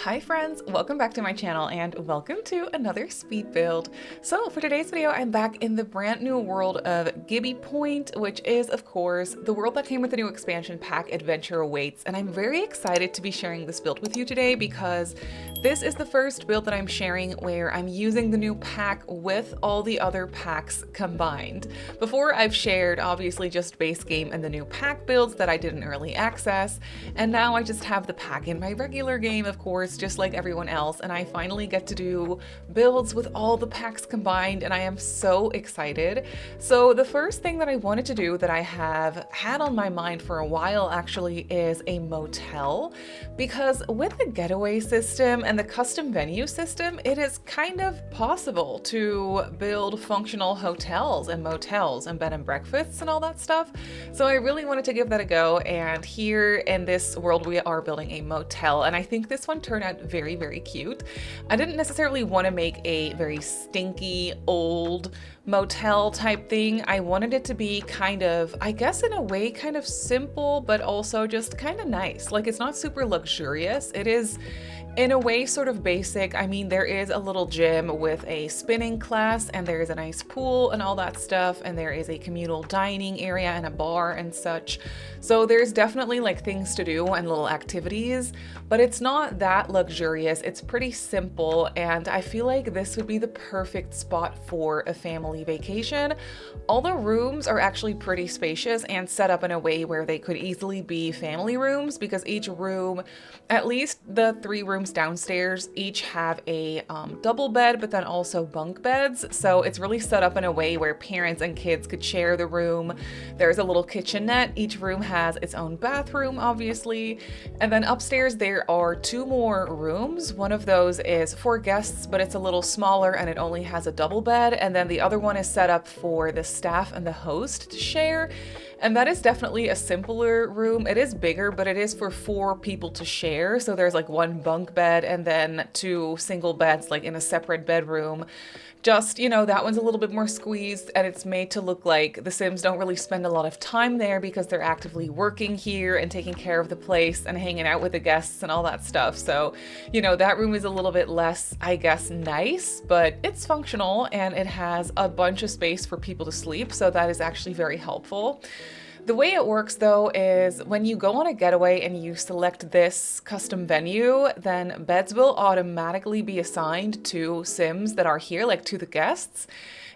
Hi friends, welcome back to my channel and welcome to another speed build. So for today's video, I'm back in the brand new world of Gibbi Point, which is of course the world that came with the new expansion pack Adventure Awaits, and I'm very excited to be sharing this build with you today because this is the first build that I'm sharing where I'm using the new pack with all the other packs combined. Before I've shared obviously just base game and the new pack builds that I did in early access, and now I just have the pack in my regular game, of course, just like everyone else, and I finally get to do builds with all the packs combined, and I am so excited. So the first thing that I wanted to do that I have had on my mind for a while actually is a motel, because with the getaway system and the custom venue system, it is kind of possible to build functional hotels and motels and bed and breakfasts and all that stuff. So I really wanted to give that a go, and here in this world we are building a motel, and I think this one turned out very, very cute. I didn't necessarily want to make a very stinky old motel type thing. I wanted it to be kind of, I guess in a way, kind of simple, but also just kind of nice. Like, it's not super luxurious. It is in a way sort of basic. I mean, there is a little gym with a spinning class, and there is a nice pool and all that stuff, and there is a communal dining area and a bar and such. So there's definitely like things to do and little activities, but it's not that luxurious. It's pretty simple, and I feel like this would be the perfect spot for a family vacation. All the rooms are actually pretty spacious and set up in a way where they could easily be family rooms, because each room, at least the 3 rooms downstairs, each have a double bed, but then also bunk beds. So it's really set up in a way where parents and kids could share the room. There's a little kitchenette. Each room has its own bathroom, obviously. And then upstairs there are 2 more rooms. One of those is for guests, but it's a little smaller and it only has a double bed. And then the other one is set up for the staff and the host to share. And that is definitely a simpler room. It is bigger, but it is for 4 people to share. So there's like 1 bunk bed and then 2 single beds like in a separate bedroom. Just, you know, that one's a little bit more squeezed, and it's made to look like the Sims don't really spend a lot of time there because they're actively working here and taking care of the place and hanging out with the guests and all that stuff. So, you know, that room is a little bit less, I guess, nice, but it's functional and it has a bunch of space for people to sleep. So that is actually very helpful. The way it works though is when you go on a getaway and you select this custom venue, then beds will automatically be assigned to Sims that are here, like to the guests.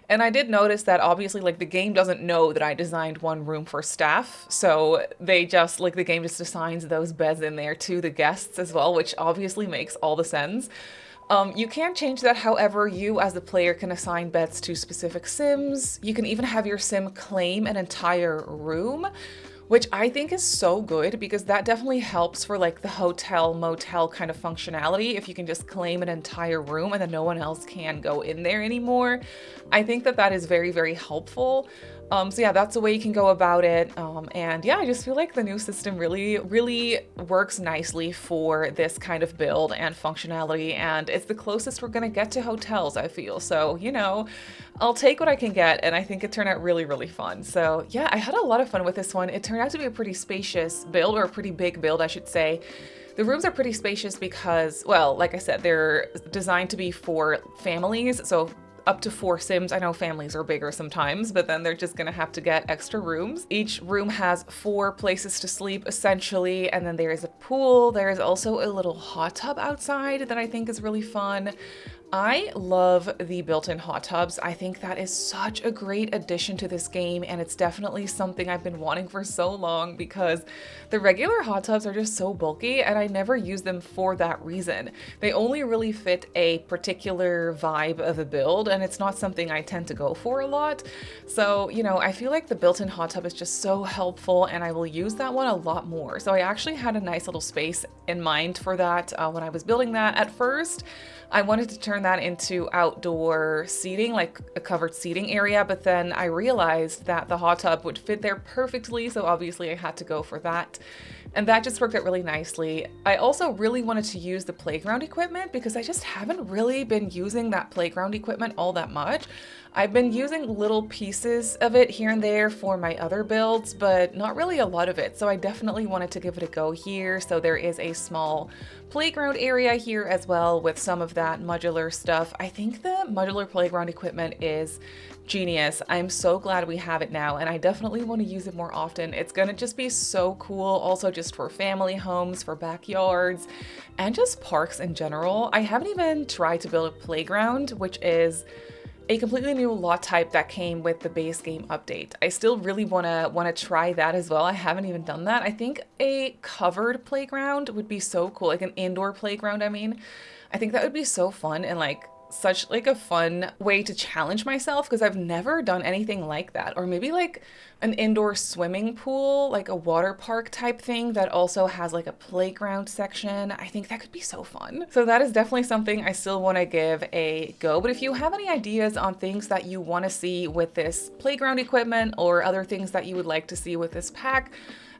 And I did notice that obviously like the game doesn't know that I designed 1 room for staff. So they just like the game just assigns those beds in there to the guests as well, which obviously makes all the sense. You can change that, however, you as the player can assign beds to specific Sims. You can even have your Sim claim an entire room, which I think is so good because that definitely helps for like the hotel motel kind of functionality. If you can just claim an entire room and then no one else can go in there anymore, I think that that is very, very helpful. So yeah, that's the way you can go about it. And yeah, I just feel like the new system really, really works nicely for this kind of build and functionality. And it's the closest we're gonna get to hotels, I feel. So, you know, I'll take what I can get. And I think it turned out really, really fun. So yeah, I had a lot of fun with this one. It turned out to be a pretty spacious build, or a pretty big build, I should say. The rooms are pretty spacious because, well, like I said, they're designed to be for families. So up to 4 Sims. I know families are bigger sometimes, but then they're just gonna have to get extra rooms. Each room has 4 places to sleep essentially, and then there is a pool. There is also a little hot tub outside that I think is really fun. I love the built-in hot tubs. I think that is such a great addition to this game, and it's definitely something I've been wanting for so long because the regular hot tubs are just so bulky and I never use them for that reason. They only really fit a particular vibe of a build, and it's not something I tend to go for a lot. So, you know, I feel like the built-in hot tub is just so helpful, and I will use that one a lot more. So I actually had a nice little space in mind for that when I was building that. At first, I wanted to turn that into outdoor seating, like a covered seating area, but then I realized that the hot tub would fit there perfectly, so obviously I had to go for that. And that just worked out really nicely. I also really wanted to use the playground equipment because I just haven't really been using that playground equipment all that much. I've been using little pieces of it here and there for my other builds, but not really a lot of it. So I definitely wanted to give it a go here. So there is a small playground area here as well with some of that modular stuff. I think the modular playground equipment is genius. I'm so glad we have it now, and I definitely want to use it more often. It's gonna just be so cool, also just for family homes, for backyards, and just parks in general. I haven't even tried to build a playground, which is a completely new lot type that came with the base game update. I still really wanna try that as well. I haven't even done that. I think a covered playground would be so cool, like an indoor playground, I mean. I think that would be so fun and like such like a fun way to challenge myself because I've never done anything like that. Or maybe like an indoor swimming pool, like a water park type thing that also has like a playground section. I think that could be so fun. So that is definitely something I still want to give a go. But if you have any ideas on things that you want to see with this playground equipment or other things that you would like to see with this pack,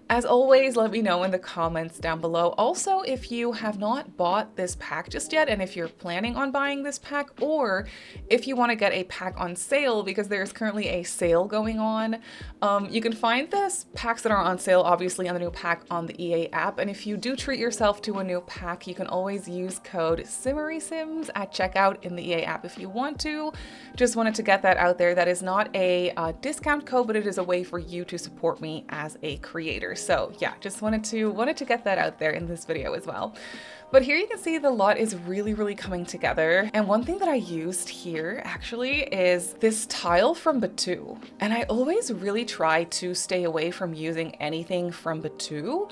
as always, let me know in the comments down below. Also, if you have not bought this pack just yet, and if you're planning on buying this pack, or if you want to get a pack on sale, because there's currently a sale going on, you can find this packs that are on sale, obviously, on the new pack on the EA app. And if you do treat yourself to a new pack, you can always use code SimmerySims at checkout in the EA app if you want to. Just wanted to get that out there. That is not a discount code, but it is a way for you to support me as a creator. So yeah, just wanted to get that out there in this video as well. But here you can see the lot is really coming together. And one thing that I used here actually is this tile from Batu. And I always really try to stay away from using anything from Batu,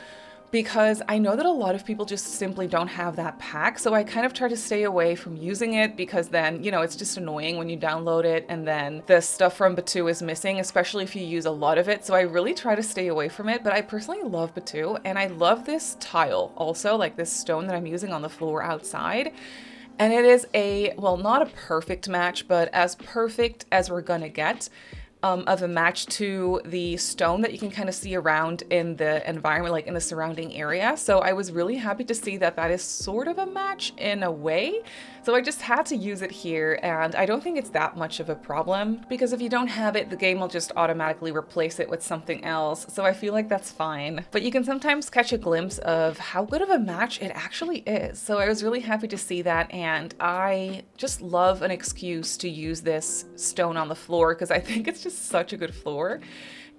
because I know that a lot of people just simply don't have that pack. So I kind of try to stay away from using it because then, you know, it's just annoying when you download it and then the stuff from Batu is missing, especially if you use a lot of it. So I really try to stay away from it, but I personally love Batu and I love this tile also, like this stone that I'm using on the floor outside. And it is a, well, not a perfect match, but as perfect as we're gonna get. Of a match to the stone that you can kind of see around in the environment, like in the surrounding area. So I was really happy to see that that is sort of a match in a way. So I just had to use it here, and I don't think it's that much of a problem because if you don't have it, the game will just automatically replace it with something else. So I feel like that's fine. But you can sometimes catch a glimpse of how good of a match it actually is. So I was really happy to see that, and I just love an excuse to use this stone on the floor because I think it's just such a good floor.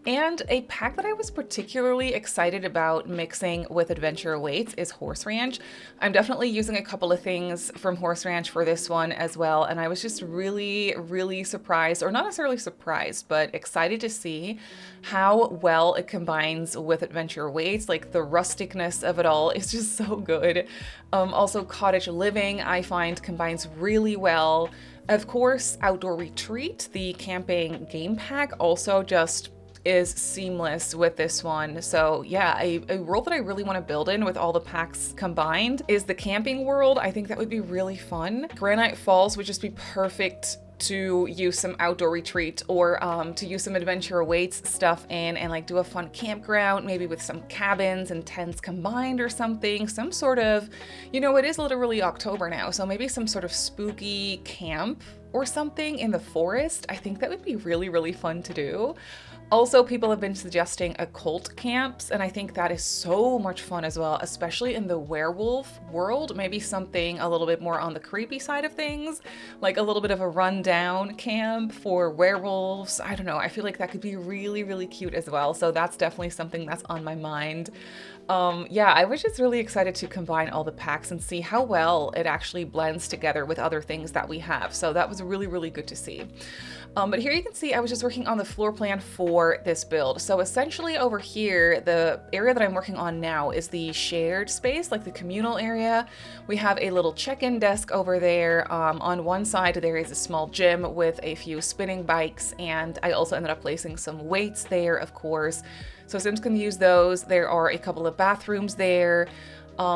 And a pack that I was particularly excited about mixing with Adventure Awaits is Horse Ranch. I'm definitely using a couple of things from Horse Ranch for this one as well, and I was just really surprised, or not necessarily surprised, but excited to see how well it combines with Adventure Awaits. Like the rusticness of it all is just so good. Also Cottage Living I find combines really well. Of course, Outdoor Retreat, the camping game pack, also just is seamless with this one. So yeah, a world that I really want to build in with all the packs combined is the camping world. I think that would be really fun. Granite Falls would just be perfect to use some Outdoor Retreat or to use some Adventure Awaits stuff in and like do a fun campground, maybe with some cabins and tents combined or something, some sort of, you know, it is literally October now, so maybe some sort of spooky camp or something in the forest. I think that would be really fun to do. Also, people have been suggesting occult camps, and I think that is so much fun as well, especially in the werewolf world. Maybe something a little bit more on the creepy side of things, like a little bit of a rundown camp for werewolves. I don't know, I feel like that could be really cute as well. So that's definitely something that's on my mind. Yeah, I was just really excited to combine all the packs and see how well it actually blends together with other things that we have. So that was really good to see. But here you can see I was just working on the floor plan for this build. So essentially over here, the area that I'm working on now is the shared space, like the communal area. We have a little check-in desk over there. On one side, there is a small gym with a few spinning bikes, and I also ended up placing some weights there, of course. So Sims can use those. There are a couple of bathrooms there.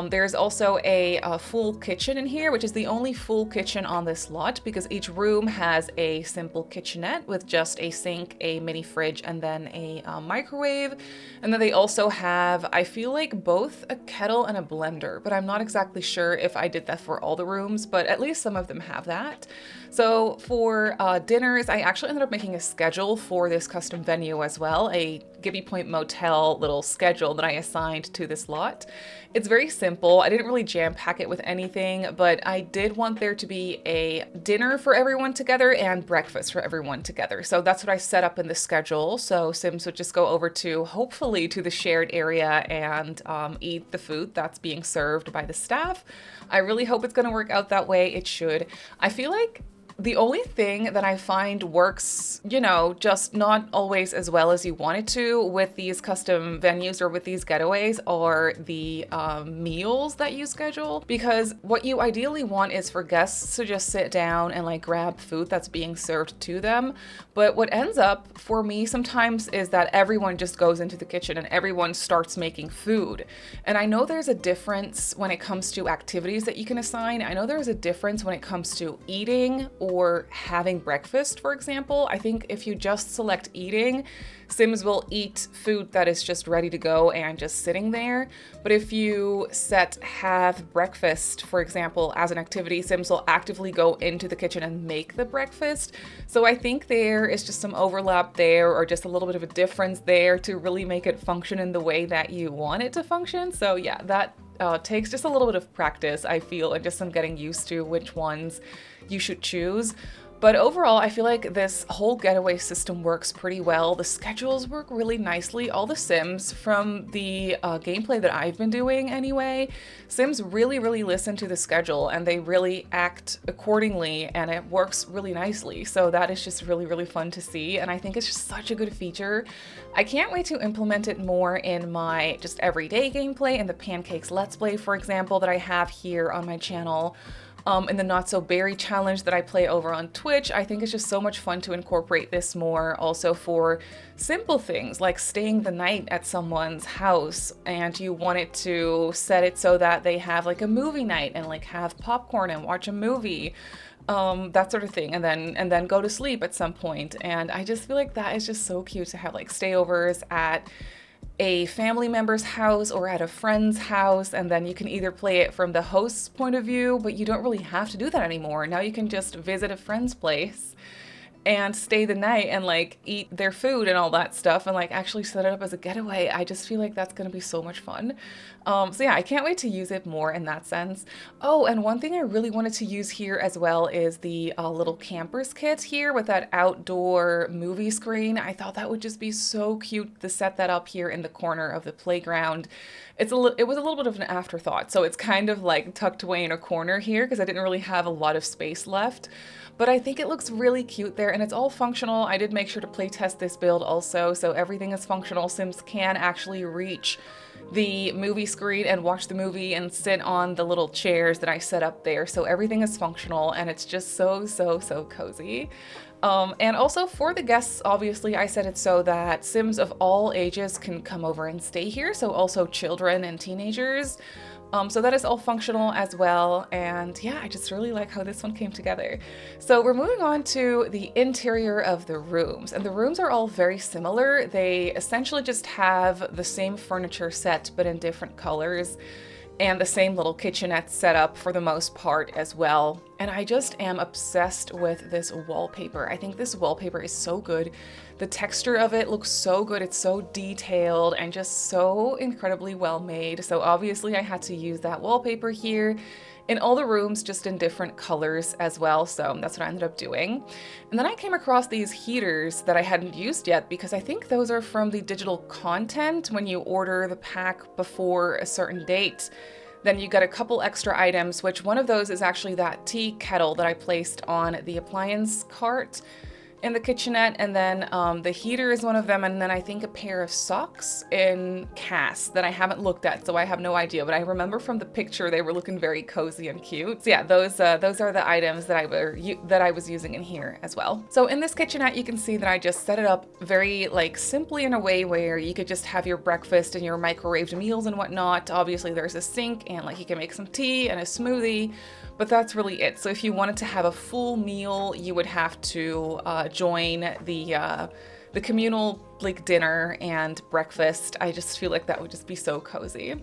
There's also a full kitchen in here, which is the only full kitchen on this lot because each room has a simple kitchenette with just a sink, a mini fridge, and then a microwave. And then they also have, I feel like, both a kettle and a blender, but I'm not exactly sure if I did that for all the rooms, but at least some of them have that. So for dinners, I actually ended up making a schedule for this custom venue as well, a Gibbi Point Motel little schedule that I assigned to this lot. It's very simple. I didn't really jam pack it with anything, but I did want there to be a dinner for everyone together and breakfast for everyone together. So that's what I set up in the schedule. So Sims would just go over to, hopefully, to the shared area and eat the food that's being served by the staff. I really hope it's going to work out that way. It should. I feel like the only thing that I find works, you know, just not always as well as you want it to with these custom venues or with these getaways are the meals that you schedule. Because what you ideally want is for guests to just sit down and like grab food that's being served to them. But what ends up for me sometimes is that everyone just goes into the kitchen and everyone starts making food. And I know there's a difference when it comes to activities that you can assign. I know there's a difference when it comes to eating or having breakfast, for example. I think if you just select eating, Sims will eat food that is just ready to go and just sitting there. But if you set have breakfast, for example, as an activity, Sims will actively go into the kitchen and make the breakfast. So I think there is just some overlap there, or just a little bit of a difference there to really make it function in the way that you want it to function. So yeah, that takes just a little bit of practice, I feel, and just some getting used to which ones you should choose. But overall, I feel like this whole getaway system works pretty well. The schedules work really nicely. All the Sims, from the gameplay that I've been doing anyway, Sims really listen to the schedule and they really act accordingly, and it works really nicely. So that is just really fun to see, and I think it's just such a good feature. I can't wait to implement it more in my just everyday gameplay, in the Pancakes Let's Play, for example, that I have here on my channel. In the Not So Berry challenge that I play over on Twitch. I think it's just so much fun to incorporate this more also for simple things like staying the night at someone's house and you want it to set it so that they have like a movie night and like have popcorn and watch a movie. That sort of thing, and then go to sleep at some point. And I just feel like that is just so cute to have like stayovers at a family member's house or at a friend's house, and then you can either play it from the host's point of view, but you don't really have to do that anymore. Now you can just visit a friend's place and stay the night and like eat their food and all that stuff and like actually set it up as a getaway. I just feel like that's gonna be so much fun. So yeah, I can't wait to use it more in that sense. Oh, and one thing I really wanted to use here as well is the little campers kit here with that outdoor movie screen. I thought that would just be so cute to set that up here in the corner of the playground. It was a little bit of an afterthought, so it's kind of like tucked away in a corner here because I didn't really have a lot of space left. But I think it looks really cute there, and it's all functional. I did make sure to play test this build also, so everything is functional. Sims can actually reach the movie screen and watch the movie and sit on the little chairs that I set up there. So everything is functional, and it's just so cozy. And also for the guests, obviously, I set it so that Sims of all ages can come over and stay here, so also children and teenagers. So that is all functional as well, and yeah, I just really like how this one came together. So we're moving on to the interior of the rooms, and the rooms are all very similar. They essentially just have the same furniture set but in different colors, and the same little kitchenette setup for the most part as well. And I just am obsessed with this wallpaper. I think this wallpaper is so good. The texture of it looks so good. It's so detailed and just so incredibly well made. So obviously I had to use that wallpaper here in all the rooms, just in different colors as well. So that's what I ended up doing. And then I came across these heaters that I hadn't used yet because I think those are from the digital content when you order the pack before a certain date. Then you get a couple extra items, which one of those is actually that tea kettle that I placed on the appliance cart. in the kitchenette, and then the heater is one of them, and then I think a pair of socks in cast that I haven't looked at, so I have no idea, but I remember from the picture they were looking very cozy and cute. So yeah, those are the items that I was using in here as well. So in this kitchenette, you can see that I just set it up very like simply in a way where you could just have your breakfast and your microwaved meals and whatnot. Obviously there's a sink and like you can make some tea and a smoothie, but that's really it. So if you wanted to have a full meal, you would have to join the communal like dinner and breakfast. I just feel like that would just be so cozy.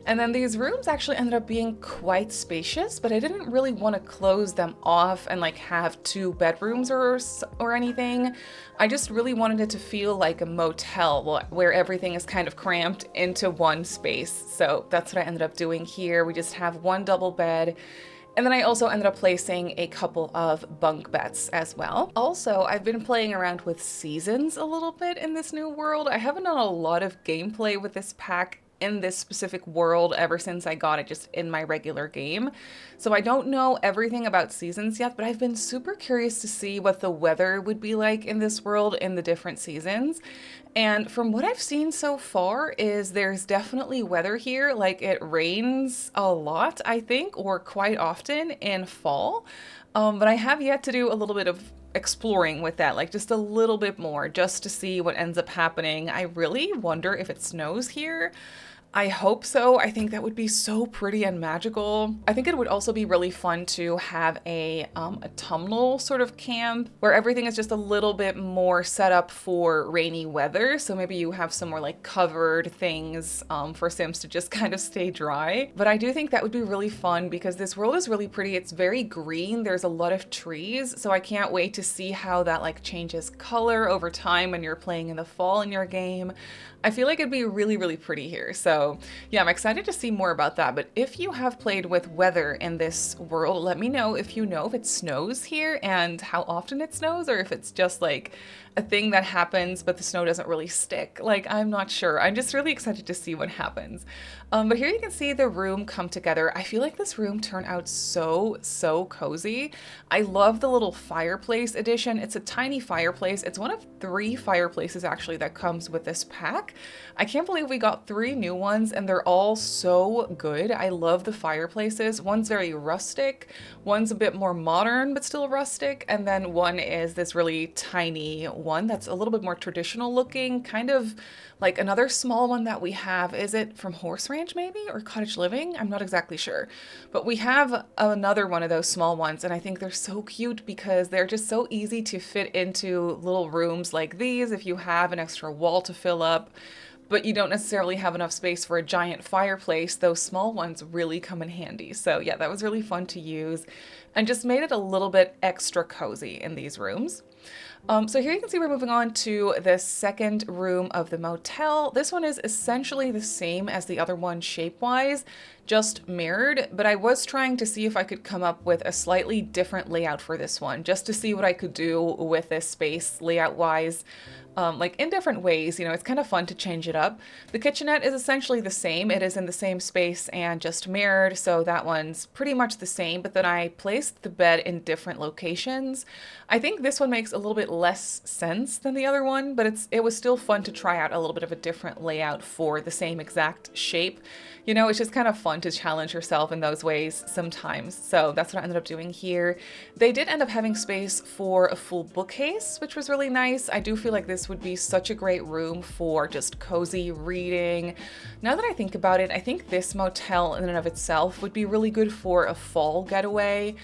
And then these rooms actually ended up being quite spacious, but I didn't really want to close them off and like have two bedrooms or anything. I just really wanted it to feel like a motel where everything is kind of cramped into one space. So that's what I ended up doing here. We just have one double bed. And then I also ended up placing a couple of bunk beds as well. Also, I've been playing around with seasons a little bit in this new world. I haven't done a lot of gameplay with this pack in this specific world ever since I got it just in my regular game. So I don't know everything about seasons yet, but I've been super curious to see what the weather would be like in this world in the different seasons. And from what I've seen so far is there's definitely weather here, like it rains a lot, I think, or quite often in fall. But I have yet to do a little bit of exploring with that, like just a little bit more, just to see what ends up happening. I really wonder if it snows here. I hope so. I think that would be so pretty and magical. I think it would also be really fun to have a autumnal sort of camp where everything is just a little bit more set up for rainy weather. So maybe you have some more like covered things for Sims to just kind of stay dry. But I do think that would be really fun because this world is really pretty. It's very green. There's a lot of trees. So I can't wait to see how that like changes color over time when you're playing in the fall in your game. I feel like it'd be really, really pretty here. So yeah, I'm excited to see more about that. But if you have played with weather in this world, let me know if you know if it snows here and how often it snows, or if it's just like a thing that happens, but the snow doesn't really stick. Like, I'm not sure. I'm just really excited to see what happens. But here you can see the room come together. I feel like this room turned out so cozy. I love the little fireplace addition. It's a tiny fireplace. It's one of 3 fireplaces actually that comes with this pack. I can't believe we got 3 new ones and they're all so good. I love the fireplaces. One's very rustic, one's a bit more modern but still rustic, and then one is this really tiny one that's a little bit more traditional looking, kind of like another small one that we have. Is it from Horse Ranch maybe, or Cottage Living? I'm not exactly sure. But we have another one of those small ones, and I think they're so cute because they're just so easy to fit into little rooms like these if you have an extra wall to fill up, but you don't necessarily have enough space for a giant fireplace. Those small ones really come in handy. So yeah, that was really fun to use and just made it a little bit extra cozy in these rooms. So here you can see we're moving on to the second room of the motel. This one is essentially the same as the other one shape-wise, just mirrored, but I was trying to see if I could come up with a slightly different layout for this one, just to see what I could do with this space layout-wise. Like in different ways, you know, it's kind of fun to change it up. The kitchenette is essentially the same. It is in the same space and just mirrored, so that one's pretty much the same, but then I placed the bed in different locations. I think this one makes a little bit less sense than the other one, but it was still fun to try out a little bit of a different layout for the same exact shape. You know, it's just kind of fun to challenge yourself in those ways sometimes. So that's what I ended up doing here. They did end up having space for a full bookcase, which was really nice. I do feel like this would be such a great room for just cozy reading. Now that I think about it, I think this motel in and of itself would be really good for a fall getaway.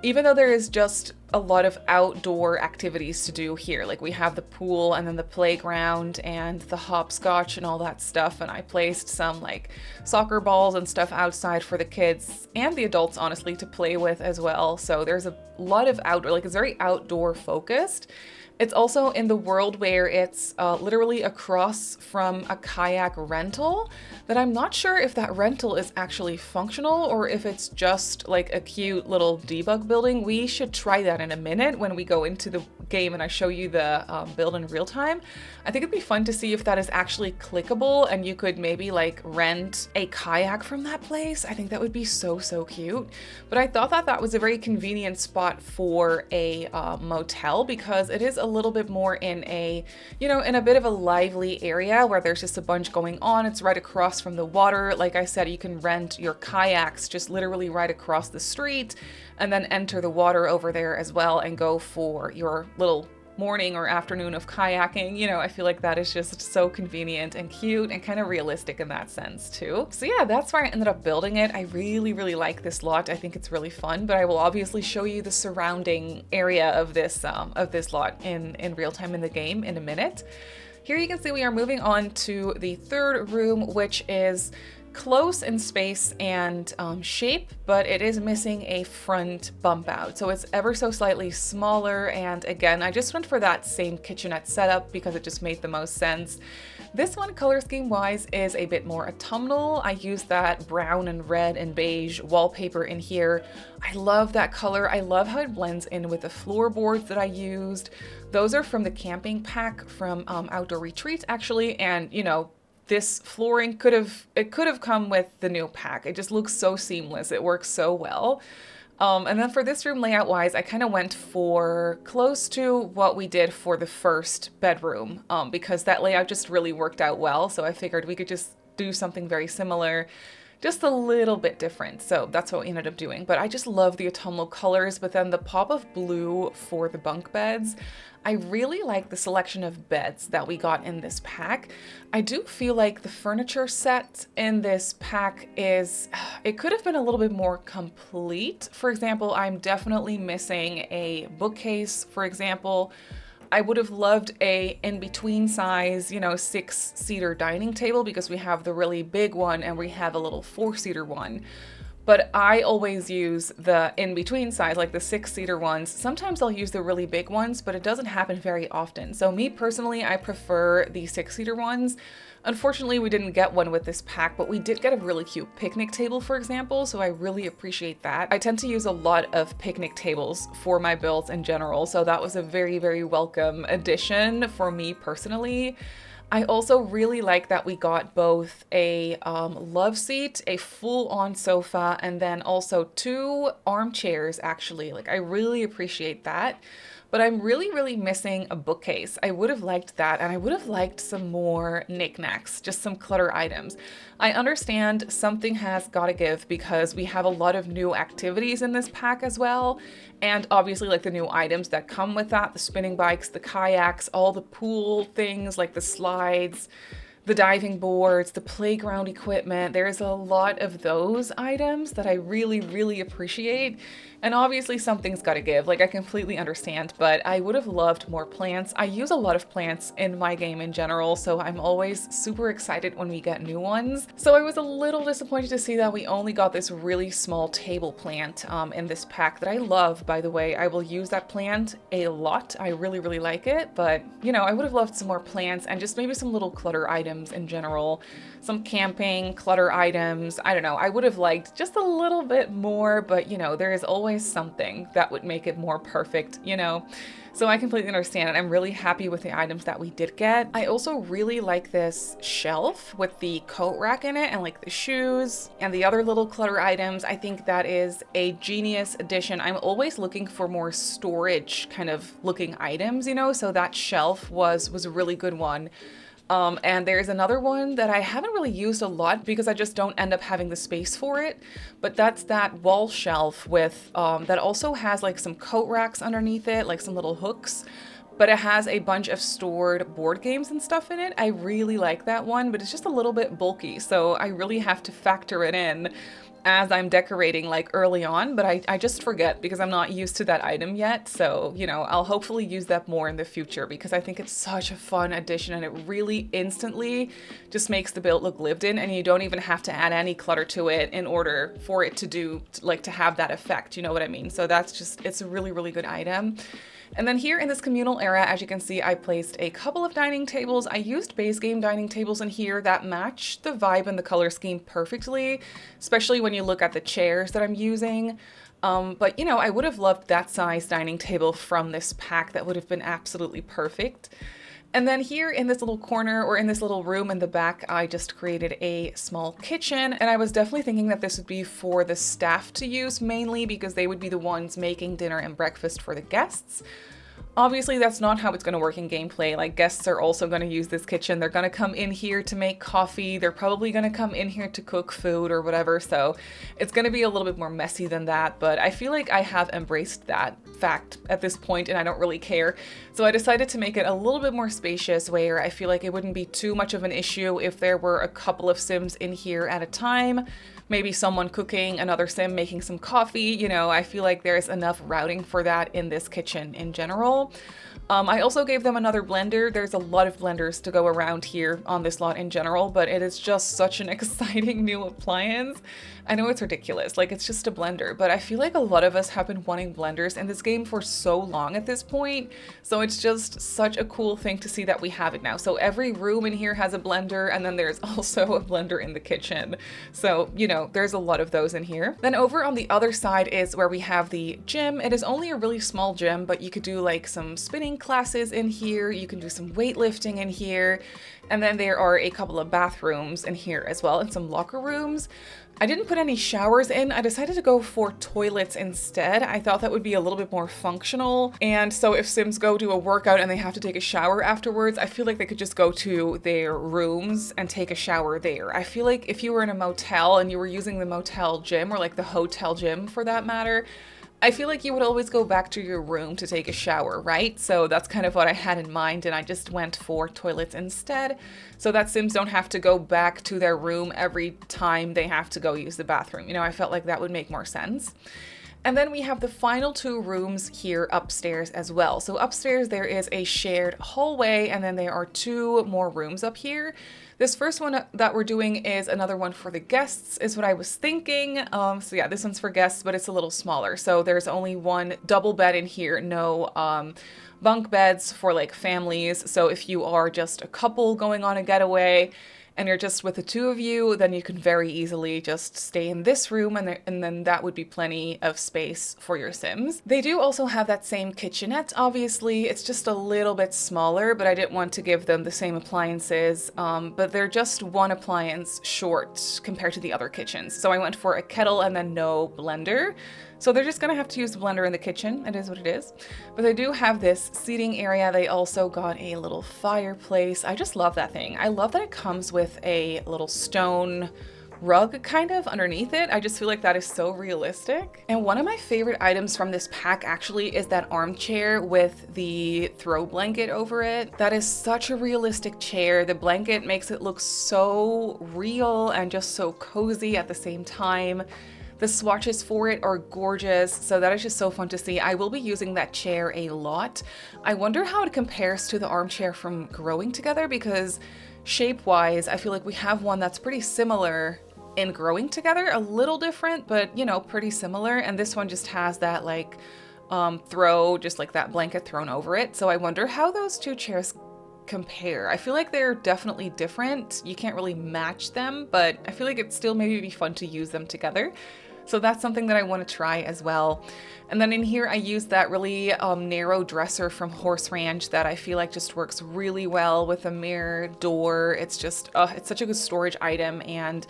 Even though there is just a lot of outdoor activities to do here. Like we have the pool and then the playground and the hopscotch and all that stuff. And I placed some like soccer balls and stuff outside for the kids and the adults, honestly, to play with as well. So there's a lot of outdoor, like it's very outdoor focused. It's also in the world where it's literally across from a kayak rental that I'm not sure if that rental is actually functional or if it's just like a cute little debug building. We should try that in a minute when we go into the game and I show you the build in real time. I think it'd be fun to see if that is actually clickable and you could maybe like rent a kayak from that place. I think that would be so cute. But I thought that was a very convenient spot for a motel because it is a little bit more in a, in a bit of a lively area where there's just a bunch going on. It's right across from the water. Like I said, you can rent your kayaks just literally right across the street and then enter the water over there as well and go for your little morning or afternoon of kayaking. I feel like that is just so convenient and cute and kind of realistic in that sense too. So yeah, that's why I ended up building it. I really, really like this lot. I think it's really fun, but I will obviously show you the surrounding area of this lot in real time in the game in a minute. Here you can see we are moving on to the third room, which is close in space and shape, but it is missing a front bump out. So it's ever so slightly smaller. And again, I just went for that same kitchenette setup because it just made the most sense. This one, color scheme wise, is a bit more autumnal. I used that brown and red and beige wallpaper in here. I love that color. I love how it blends in with the floorboards that I used. Those are from the camping pack from Outdoor Retreats actually, and this flooring could have come with the new pack. It just looks so seamless. It works so well. And then for this room layout wise, I kind of went for close to what we did for the first bedroom because that layout just really worked out well. So I figured we could just do something very similar, just a little bit different. So that's what we ended up doing. But I just love the autumnal colors, but then the pop of blue for the bunk beds. I really like the selection of beds that we got in this pack. I do feel like the furniture set in this pack it could have been a little bit more complete. For example, I'm definitely missing a bookcase, for example. I would have loved a in-between size, 6-seater dining table because we have the really big one and we have a little 4-seater one. But I always use the in-between size, like the 6-seater ones. Sometimes I'll use the really big ones, but it doesn't happen very often. So me personally, I prefer the 6-seater ones. Unfortunately, we didn't get one with this pack, but we did get a really cute picnic table, for example, so I really appreciate that. I tend to use a lot of picnic tables for my builds in general, so that was a very, very welcome addition for me personally. I also really like that we got both a love seat, a full-on sofa, and then also 2 armchairs actually. Like I really appreciate that. But I'm really, really missing a bookcase. I would have liked that, and I would have liked some more knickknacks, just some clutter items. I understand something has got to give because we have a lot of new activities in this pack as well. And obviously like the new items that come with that, the spinning bikes, the kayaks, all the pool things like the slides, the diving boards, the playground equipment. There's a lot of those items that I really, really appreciate. And obviously something's got to give, like I completely understand, but I would have loved more plants. I use a lot of plants in my game in general, so I'm always super excited when we get new ones. So I was a little disappointed to see that we only got this really small table plant in this pack that I love, by the way. I will use that plant a lot. I really, really like it, but I would have loved some more plants and just maybe some little clutter items in general. Some camping clutter items. I don't know. I would have liked just a little bit more, but there is always something that would make it more perfect, So I completely understand it. I'm really happy with the items that we did get. I also really like this shelf with the coat rack in it and like the shoes and the other little clutter items. I think that is a genius addition. I'm always looking for more storage kind of looking items, so that shelf was a really good one. And there's another one that I haven't really used a lot because I just don't end up having the space for it. But that's that wall shelf with that also has like some coat racks underneath it, like some little hooks. But it has a bunch of stored board games and stuff in it. I really like that one, but it's just a little bit bulky. So I really have to factor it in as I'm decorating like early on, but I just forget because I'm not used to that item yet. So, I'll hopefully use that more in the future because I think it's such a fun addition and it really instantly just makes the build look lived in and you don't even have to add any clutter to it in order for it to have that effect. You know what I mean? So it's a really, really good item. And then here in this communal area, as you can see, I placed a couple of dining tables. I used base game dining tables in here that match the vibe and the color scheme perfectly, especially when you look at the chairs that I'm using. But I would have loved that size dining table from this pack. That would have been absolutely perfect. And then here in this little corner or in this little room in the back, I just created a small kitchen. And I was definitely thinking that this would be for the staff to use mainly because they would be the ones making dinner and breakfast for the guests. Obviously, that's not how it's going to work in gameplay. Like, guests are also going to use this kitchen. They're going to come in here to make coffee. They're probably going to come in here to cook food or whatever. So it's going to be a little bit more messy than that. But I feel like I have embraced that fact at this point and I don't really care. So I decided to make it a little bit more spacious where I feel like it wouldn't be too much of an issue if there were a couple of Sims in here at a time. Maybe someone cooking, another Sim making some coffee, you know, I feel like there's enough routing for that in this kitchen in general. I also gave them another blender. There's a lot of blenders to go around here on this lot in general, but it is just such an exciting new appliance. I know it's ridiculous, like it's just a blender, but I feel like a lot of us have been wanting blenders in this game for so long at this point. So it's just such a cool thing to see that we have it now. So every room in here has a blender, and then there's also a blender in the kitchen. So, you know, there's a lot of those in here. Then over on the other side is where we have the gym. It is only a really small gym, but you could do like some spinning classes in here. You can do some weightlifting in here. And then there are a couple of bathrooms in here as well, and some locker rooms. I didn't put any showers in. I decided to go for toilets instead. I thought that would be a little bit more functional. And so if Sims go do a workout and they have to take a shower afterwards, I feel like they could just go to their rooms and take a shower there. I feel like if you were in a motel and you were using the motel gym, or like the hotel gym for that matter, I feel like you would always go back to your room to take a shower, right? So that's kind of what I had in mind, and I just went for toilets instead, so that Sims don't have to go back to their room every time they have to go use the bathroom. You know, I felt like that would make more sense. And then we have the final two rooms here upstairs as well. So upstairs there is a shared hallway, and then there are two more rooms up here. This first one that we're doing is another one for the guests, is what I was thinking. So yeah, this one's for guests, but it's a little smaller. So there's only one double bed in here, no bunk beds for like families. So if you are just a couple going on a getaway and you're just with the two of you, then you can very easily just stay in this room, and then that would be plenty of space for your Sims. They do also have that same kitchenette, obviously. It's just a little bit smaller, but I didn't want to give them the same appliances, but they're just one appliance short compared to the other kitchens. So I went for a kettle and then no blender. So they're just gonna have to use the blender in the kitchen. It is what it is. But they do have this seating area. They also got a little fireplace. I just love that thing. I love that it comes with a little stone rug kind of underneath it. I just feel like that is so realistic. And one of my favorite items from this pack actually is that armchair with the throw blanket over it. That is such a realistic chair. The blanket makes it look so real and just so cozy at the same time. The swatches for it are gorgeous, so that is just so fun to see. I will be using that chair a lot. I wonder how it compares to the armchair from Growing Together, because shape-wise, I feel like we have one that's pretty similar in Growing Together, a little different, but you know, pretty similar. And this one just has that like throw, just like that blanket thrown over it. So I wonder how those two chairs compare. I feel like they're definitely different. You can't really match them, but I feel like it'd still maybe be fun to use them together. So that's something that I want to try as well. And then in here, I used that really narrow dresser from Horse Ranch that I feel like just works really well with a mirror door. It's just, it's such a good storage item, and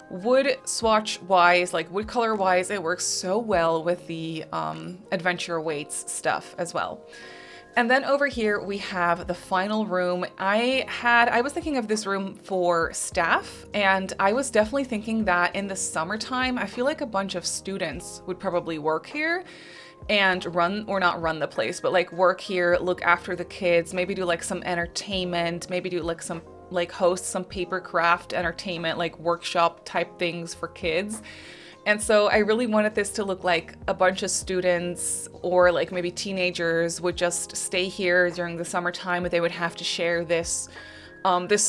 wood swatch wise, like wood color wise, it works so well with the Adventure Weights stuff as well. And then over here we have the final room. I was thinking of this room for staff, and I was definitely thinking that in the summertime, I feel like a bunch of students would probably work here and not run the place, but like work here, look after the kids, maybe do like some entertainment, maybe do like some host some paper craft entertainment, like workshop type things for kids. And so I really wanted this to look like a bunch of students or like maybe teenagers would just stay here during the summertime, but they would have to share this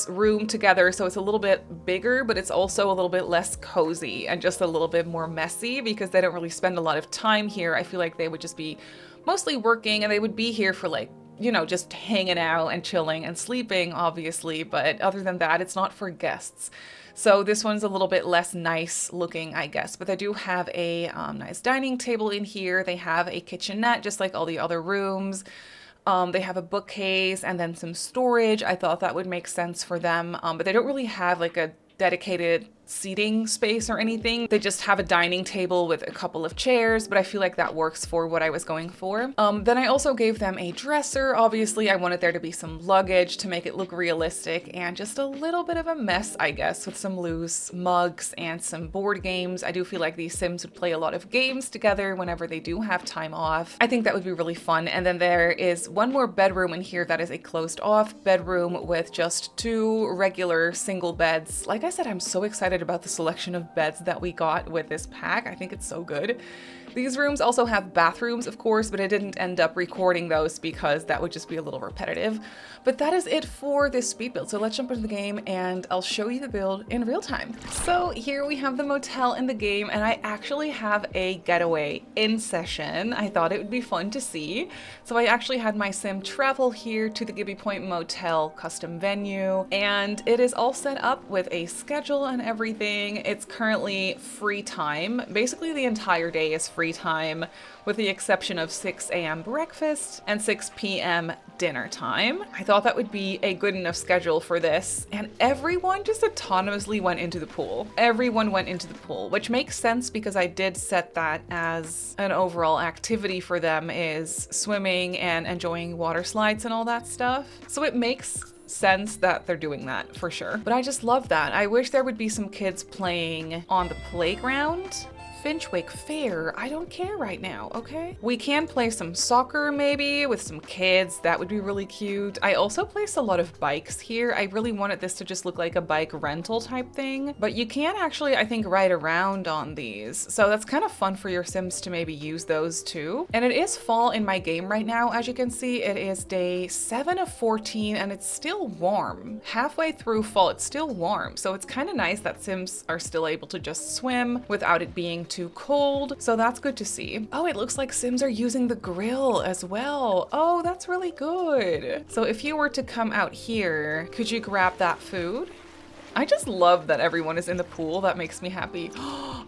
room together. So it's a little bit bigger, but it's also a little bit less cozy and just a little bit more messy because they don't really spend a lot of time here. I feel like they would just be mostly working, and they would be here for like, you know, just hanging out and chilling and sleeping, obviously. But other than that, it's not for guests. So this one's a little bit less nice looking, I guess, but they do have a nice dining table in here. They have a kitchenette, just like all the other rooms. They have a bookcase and then some storage. I thought that would make sense for them, but they don't really have like a dedicated seating space or anything. They just have a dining table with a couple of chairs, but I feel like that works for what I was going for. Then I also gave them a dresser. Obviously, I wanted there to be some luggage to make it look realistic, and just a little bit of a mess, I guess, with some loose mugs and some board games. I do feel like these Sims would play a lot of games together whenever they do have time off. I think that would be really fun. And then there is one more bedroom in here that is a closed off bedroom with just 2 regular single beds. Like I said, I'm so excited about the selection of beds that we got with this pack. I think it's so good. These rooms also have bathrooms, of course, but I didn't end up recording those because that would just be a little repetitive. But that is it for this speed build. So let's jump into the game and I'll show you the build in real time. So here we have the motel in the game, and I actually have a getaway in session. I thought it would be fun to see. So I actually had my sim travel here to the Gibbi Point Motel custom venue, and it is all set up with a schedule and everything. It's currently free time. Basically the entire day is free time, with the exception of 6 a.m. breakfast and 6 p.m. dinner time. I thought that would be a good enough schedule for this, and everyone just autonomously went into the pool. Everyone went into the pool, which makes sense because I did set that as an overall activity for them, is swimming and enjoying water slides and all that stuff. So it makes sense that they're doing that for sure. But I just love that. I wish there would be some kids playing on the playground. Finchwick Fair, I don't care right now, okay? We can play some soccer maybe with some kids. That would be really cute. I also placed a lot of bikes here. I really wanted this to just look like a bike rental type thing, but you can actually, I think, ride around on these. So that's kind of fun for your Sims to maybe use those too. And it is fall in my game right now. As you can see, it is day 7 of 14 and it's still warm. Halfway through fall, it's still warm. So it's kind of nice that Sims are still able to just swim without it being too cold, so that's good to see. Oh, it looks like Sims are using the grill as well. Oh, that's really good. So if you were to come out here, could you grab that food? I just love that everyone is in the pool. That makes me happy.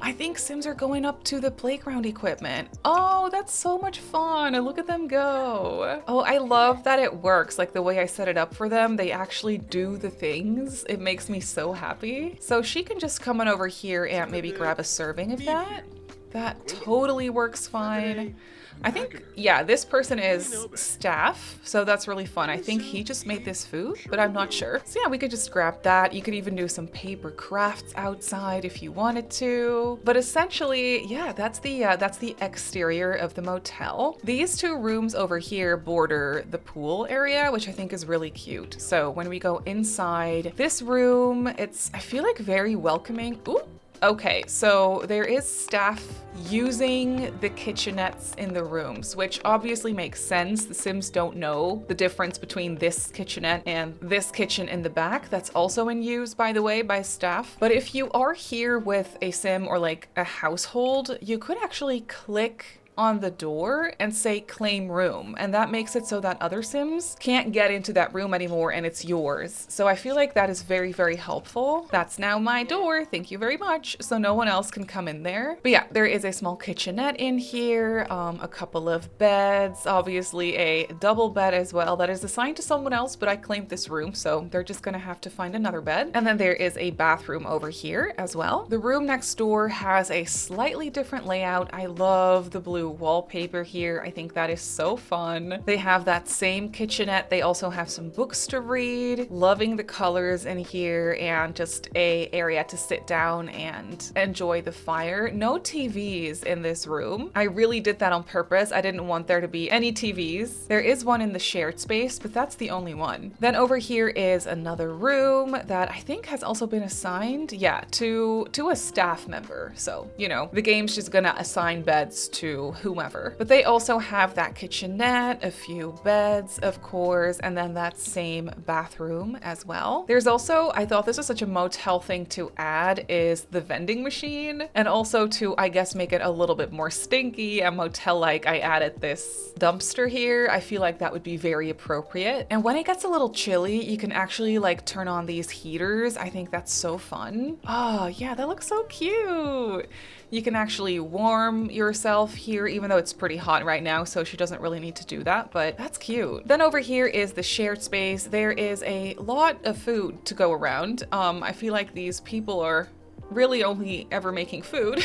I think Sims are going up to the playground equipment. Oh, that's so much fun. And look at them go. Oh, I love that it works. Like the way I set it up for them, they actually do the things. It makes me so happy. So she can just come on over here and maybe grab a serving of that. That totally works fine. I think, yeah, this person is staff, so that's really fun. I think he just made this food, but I'm not sure. So yeah, we could just grab that. You could even do some paper crafts outside if you wanted to. But essentially, yeah, that's the exterior of the motel. These 2 rooms over here border the pool area, which I think is really cute. So when we go inside this room, I feel like very welcoming. Ooh. Okay, so there is staff using the kitchenettes in the rooms, which obviously makes sense. The Sims don't know the difference between this kitchenette and this kitchen in the back. That's also in use, by the way, by staff. But if you are here with a Sim or like a household, you could actually click on the door and say claim room, and that makes it so that other Sims can't get into that room anymore and it's yours. So I feel like that is very, very helpful. That's now my door, thank you very much, so no one else can come in there. But yeah, there is a small kitchenette in here, a couple of beds, obviously a double bed as well that is assigned to someone else, but I claimed this room, so they're just gonna have to find another bed. And then there is a bathroom over here as well. The room next door has a slightly different layout. I love the blue wallpaper here. I think that is so fun. They have that same kitchenette. They also have some books to read. Loving the colors in here, and just a area to sit down and enjoy the fire. No TVs in this room. I really did that on purpose. I didn't want there to be any TVs. There is one in the shared space, but that's the only one. Then over here is another room that I think has also been assigned, yeah, to a staff member. So, you know, the game's just gonna assign beds to whomever. But they also have that kitchenette, a few beds, of course, and then that same bathroom as well. There's also, I thought this was such a motel thing to add, is the vending machine. And also to, I guess, make it a little bit more stinky and motel-like, I added this dumpster here. I feel like that would be very appropriate. And when it gets a little chilly, you can actually like turn on these heaters. I think that's so fun. Oh yeah, that looks so cute. You can actually warm yourself here, even though it's pretty hot right now, so she doesn't really need to do that, but that's cute. Then over here is the shared space. There is a lot of food to go around. I feel like these people are really only ever making food.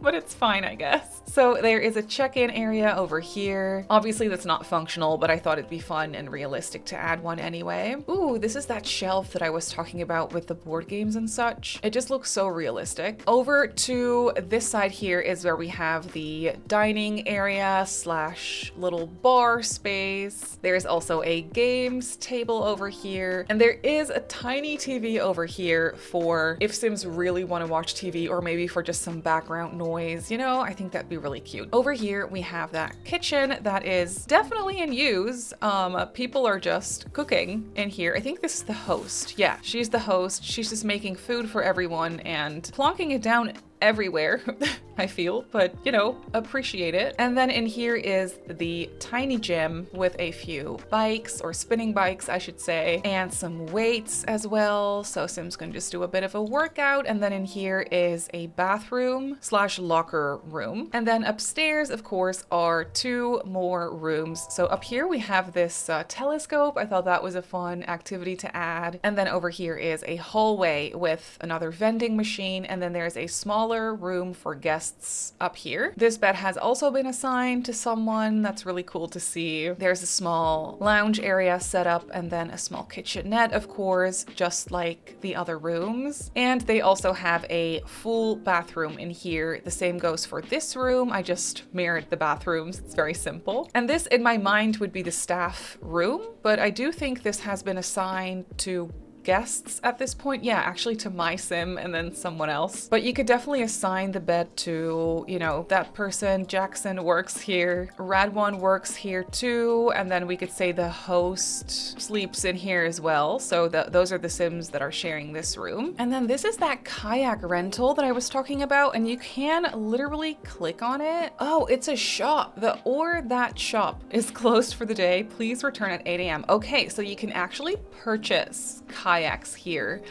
But it's fine, I guess. So there is a check-in area over here. Obviously that's not functional, but I thought it'd be fun and realistic to add one anyway. Ooh, this is that shelf that I was talking about with the board games and such. It just looks so realistic. Over to this side here is where we have the dining area slash little bar space. There's also a games table over here. And there is a tiny TV over here for if Sims really want to watch TV, or maybe for just some background noise. You know, I think that'd be really cute. Over here we have that kitchen that is definitely in use. People are just cooking in here. I think this is the host. Yeah, she's the host. She's just making food for everyone and plonking it down everywhere, I feel, but you know, appreciate it. And then in here is the tiny gym with a few bikes, or spinning bikes, I should say, and some weights as well. So Sims can just do a bit of a workout. And then in here is a bathroom slash locker room. And then upstairs, of course, are 2 more rooms. So up here we have this telescope. I thought that was a fun activity to add. And then over here is a hallway with another vending machine. And then there's a small room for guests up here. This bed has also been assigned to someone. That's really cool to see. There's a small lounge area set up, and then a small kitchenette, of course, just like the other rooms. And they also have a full bathroom in here. The same goes for this room. I just mirrored the bathrooms. It's very simple. And this, in my mind, would be the staff room, but I do think this has been assigned to guests at this point. Yeah, actually to my sim and then someone else. But you could definitely assign the bed to, you know, that person. Jackson works here. Radwan works here too. And then we could say the host sleeps in here as well. So those are the sims that are sharing this room. And then this is that kayak rental that I was talking about, and you can literally click on it. Oh, it's a shop. That shop is closed for the day. Please return at 8 a.m. Okay, so you can actually purchase kayaks here.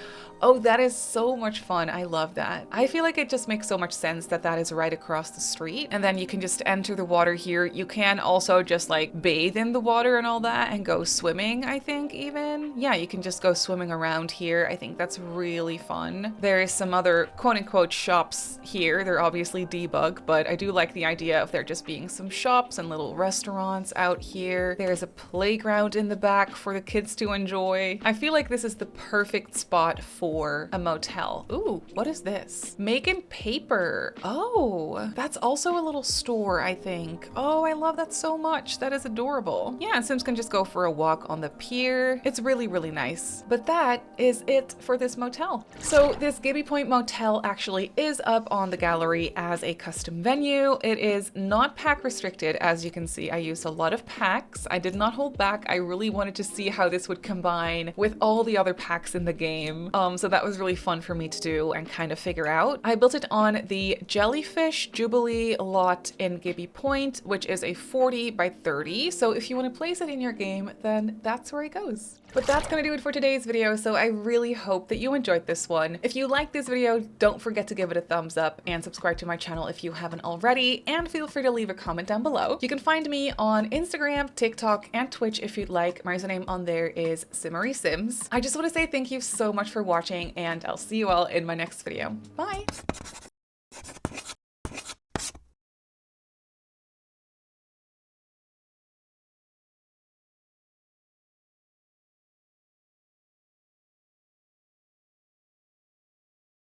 Oh, that is so much fun. I love that. I feel like it just makes so much sense that that is right across the street. And then you can just enter the water here. You can also just like bathe in the water and all that and go swimming, I think even. Yeah, you can just go swimming around here. I think that's really fun. There is some other quote unquote shops here. They're obviously debug, but I do like the idea of there just being some shops and little restaurants out here. There's a playground in the back for the kids to enjoy. I feel like this is the perfect spot for a motel. Ooh, what is this? Making paper. Oh, that's also a little store, I think. Oh, I love that so much. That is adorable. Yeah, Sims can just go for a walk on the pier. It's really, really nice. But that is it for this motel. So this Gibbi Point Motel actually is up on the gallery as a custom venue. It is not pack restricted. As you can see, I used a lot of packs. I did not hold back. I really wanted to see how this would combine with all the other packs in the game. So that was really fun for me to do and kind of figure out. I built it on the Jellyfish Jubilee lot in Gibbi Point, which is a 40 by 30. So if you want to place it in your game, then that's where it goes. But that's gonna do it for today's video, so I really hope that you enjoyed this one. If you liked this video, don't forget to give it a thumbs up and subscribe to my channel if you haven't already, and feel free to leave a comment down below. You can find me on Instagram, TikTok, and Twitch if you'd like. My username on there is Simmary Sims. I just want to say thank you so much for watching, and I'll see you all in my next video. Bye!